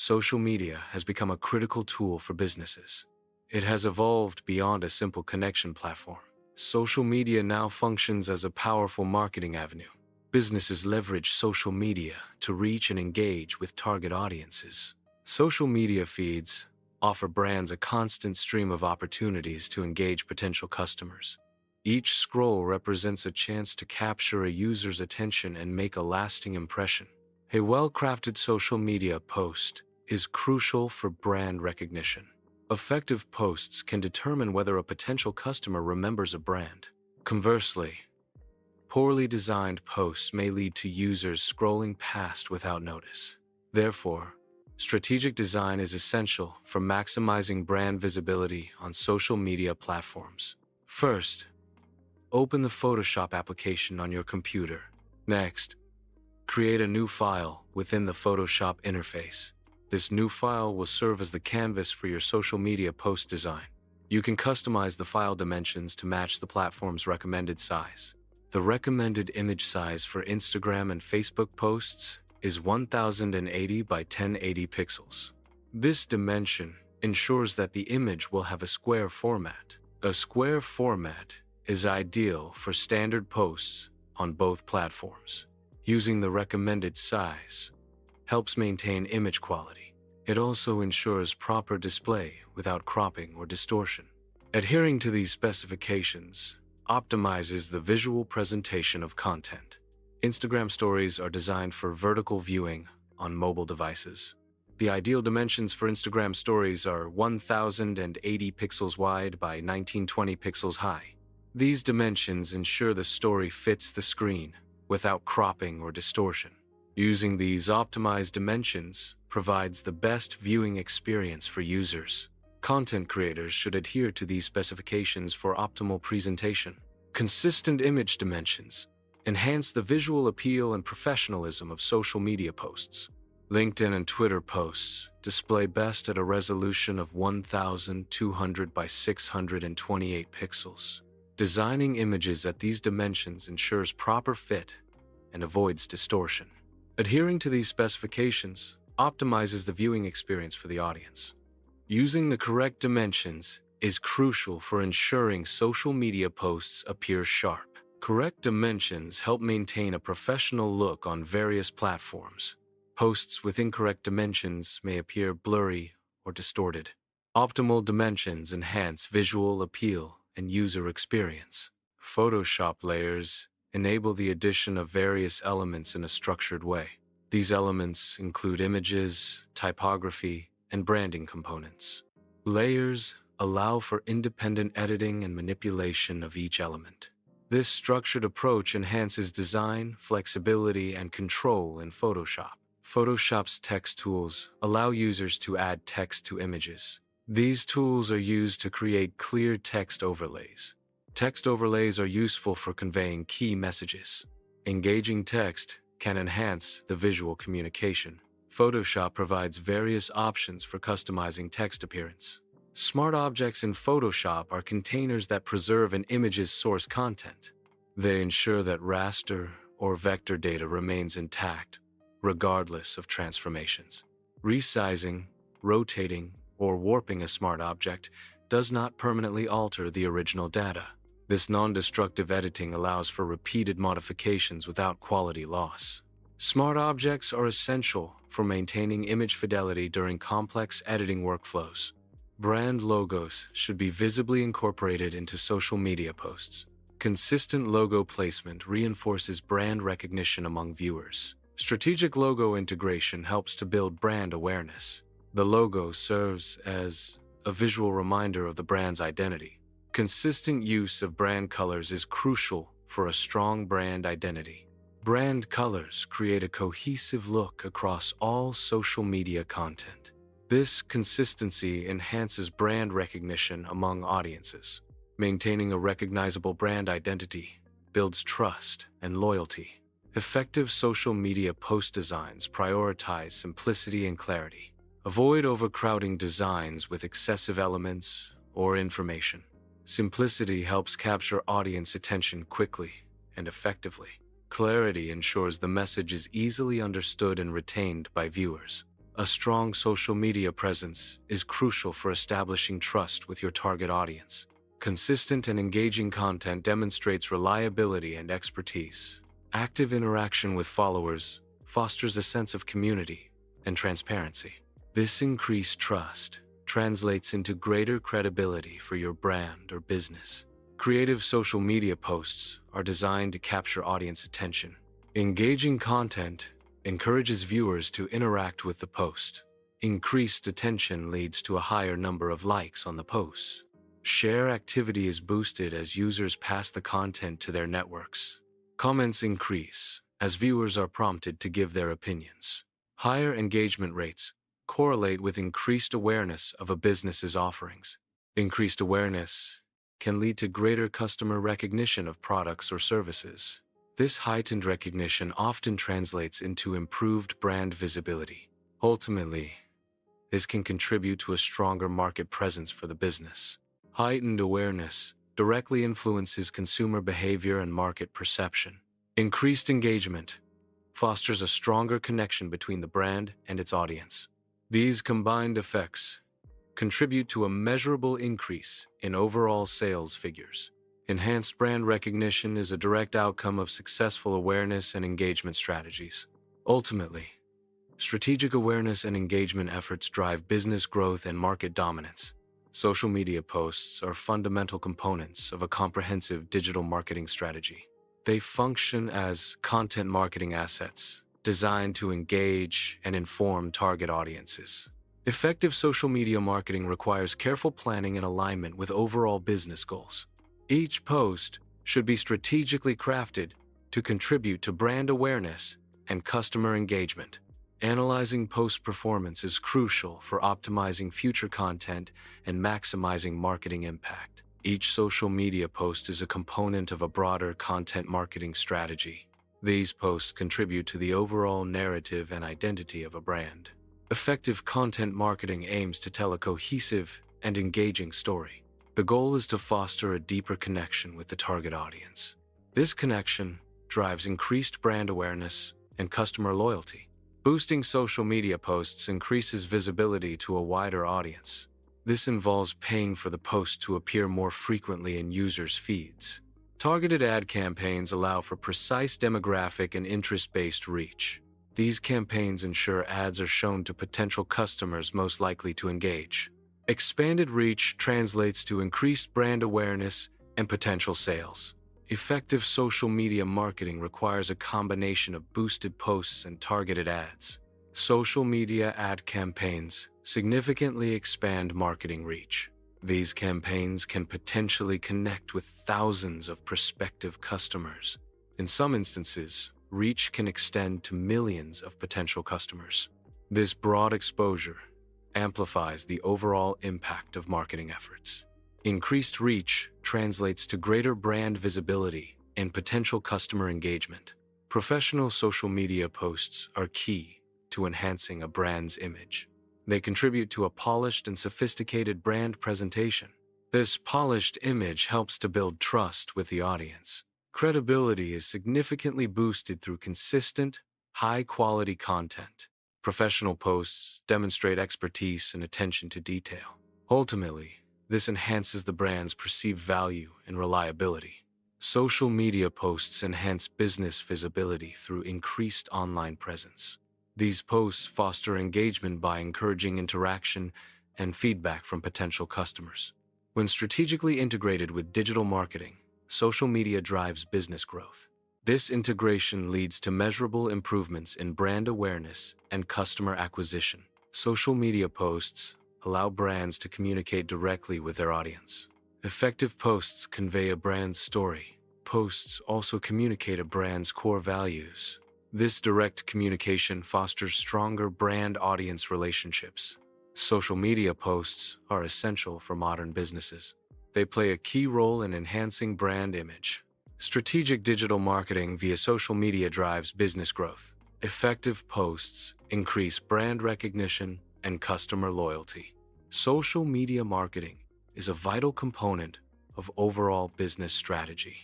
social media has become a critical tool for businesses. It has evolved beyond a simple connection platform. Social media now functions as a powerful marketing avenue. Businesses leverage social media to reach and engage with target audiences. Social media feeds offer brands a constant stream of opportunities to engage potential customers. Each scroll represents a chance to capture a user's attention and make a lasting impression. A well-crafted social media post is crucial for brand recognition. Effective posts can determine whether a potential customer remembers a brand. Conversely, poorly designed posts may lead to users scrolling past without notice. Therefore, strategic design is essential for maximizing brand visibility on social media platforms. First, open the Photoshop application on your computer. Next, create a new file within the Photoshop interface. This new file will serve as the canvas for your social media post design. You can customize the file dimensions to match the platform's recommended size. The recommended image size for Instagram and Facebook posts is 1080 by 1080 pixels. This dimension ensures that the image will have a square format. A square format is ideal for standard posts on both platforms. Using the recommended size helps maintain image quality. It also ensures proper display without cropping or distortion. Adhering to these specifications optimizes the visual presentation of content. Instagram stories are designed for vertical viewing on mobile devices. The ideal dimensions for Instagram stories are 1080 pixels wide by 1920 pixels high. These dimensions ensure the story fits the screen without cropping or distortion. Using these optimized dimensions provides the best viewing experience for users. Content creators should adhere to these specifications for optimal presentation. Consistent image dimensions enhance the visual appeal and professionalism of social media posts. LinkedIn and Twitter posts display best at a resolution of 1200 by 628 pixels. Designing images at these dimensions ensures proper fit and avoids distortion. Adhering to these specifications optimizes the viewing experience for the audience. Using the correct dimensions is crucial for ensuring social media posts appear sharp. Correct dimensions help maintain a professional look on various platforms. Posts with incorrect dimensions may appear blurry or distorted. Optimal dimensions enhance visual appeal and user experience. Photoshop layers enable the addition of various elements in a structured way. These elements include images, typography, and branding components. Layers allow for independent editing and manipulation of each element. This structured approach enhances design, flexibility, and control in Photoshop. Photoshop's text tools allow users to add text to images. These tools are used to create clear text overlays. Text overlays are useful for conveying key messages. Engaging text can enhance the visual communication. Photoshop provides various options for customizing text appearance. Smart objects in Photoshop are containers that preserve an image's source content. They ensure that raster or vector data remains intact, regardless of transformations. Resizing, rotating, or warping a smart object does not permanently alter the original data. This non-destructive editing allows for repeated modifications without quality loss. Smart objects are essential for maintaining image fidelity during complex editing workflows. Brand logos should be visibly incorporated into social media posts. Consistent logo placement reinforces brand recognition among viewers. Strategic logo integration helps to build brand awareness. The logo serves as a visual reminder of the brand's identity. Consistent use of brand colors is crucial for a strong brand identity. Brand colors create a cohesive look across all social media content. This consistency enhances brand recognition among audiences. Maintaining a recognizable brand identity builds trust and loyalty. Effective social media post designs prioritize simplicity and clarity. Avoid overcrowding designs with excessive elements or information. Simplicity helps capture audience attention quickly and effectively. Clarity ensures the message is easily understood and retained by viewers. A strong social media presence is crucial for establishing trust with your target audience. Consistent and engaging content demonstrates reliability and expertise. Active interaction with followers fosters a sense of community and transparency. This increased trust translates into greater credibility for your brand or business. Creative social media posts are designed to capture audience attention. Engaging content encourages viewers to interact with the post. Increased attention leads to a higher number of likes on the posts. Share activity is boosted as users pass the content to their networks. Comments increase as viewers are prompted to give their opinions. Higher engagement rates correlate with increased awareness of a business's offerings. Increased awareness can lead to greater customer recognition of products or services. This heightened recognition often translates into improved brand visibility. Ultimately, this can contribute to a stronger market presence for the business. Heightened awareness directly influences consumer behavior and market perception. Increased engagement fosters a stronger connection between the brand and its audience. These combined effects contribute to a measurable increase in overall sales figures. Enhanced brand recognition is a direct outcome of successful awareness and engagement strategies. Ultimately, strategic awareness and engagement efforts drive business growth and market dominance. Social media posts are fundamental components of a comprehensive digital marketing strategy. They function as content marketing assets designed to engage and inform target audiences. Effective social media marketing requires careful planning and alignment with overall business goals. Each post should be strategically crafted to contribute to brand awareness and customer engagement. Analyzing post performance is crucial for optimizing future content and maximizing marketing impact. Each social media post is a component of a broader content marketing strategy. These posts contribute to the overall narrative and identity of a brand. Effective content marketing aims to tell a cohesive and engaging story. The goal is to foster a deeper connection with the target audience. This connection drives increased brand awareness and customer loyalty. Boosting social media posts increases visibility to a wider audience. This involves paying for the post to appear more frequently in users' feeds. Targeted ad campaigns allow for precise demographic and interest-based reach. These campaigns ensure ads are shown to potential customers most likely to engage. Expanded reach translates to increased brand awareness and potential sales. Effective social media marketing requires a combination of boosted posts and targeted ads. Social media ad campaigns significantly expand marketing reach. These campaigns can potentially connect with thousands of prospective customers. In some instances, reach can extend to millions of potential customers. This broad exposure amplifies the overall impact of marketing efforts. Increased reach translates to greater brand visibility and potential customer engagement. Professional social media posts are key to enhancing a brand's image. They contribute to a polished and sophisticated brand presentation. This polished image helps to build trust with the audience. Credibility is significantly boosted through consistent, high-quality content. Professional posts demonstrate expertise and attention to detail. Ultimately, this enhances the brand's perceived value and reliability. Social media posts enhance business visibility through increased online presence. These posts foster engagement by encouraging interaction and feedback from potential customers. When strategically integrated with digital marketing, social media drives business growth. This integration leads to measurable improvements in brand awareness and customer acquisition. Social media posts allow brands to communicate directly with their audience. Effective posts convey a brand's story. Posts also communicate a brand's core values. This direct communication fosters stronger brand-audience relationships. Social media posts are essential for modern businesses. They play a key role in enhancing brand image. Strategic digital marketing via social media drives business growth. Effective posts increase brand recognition and customer loyalty. Social media marketing is a vital component of overall business strategy.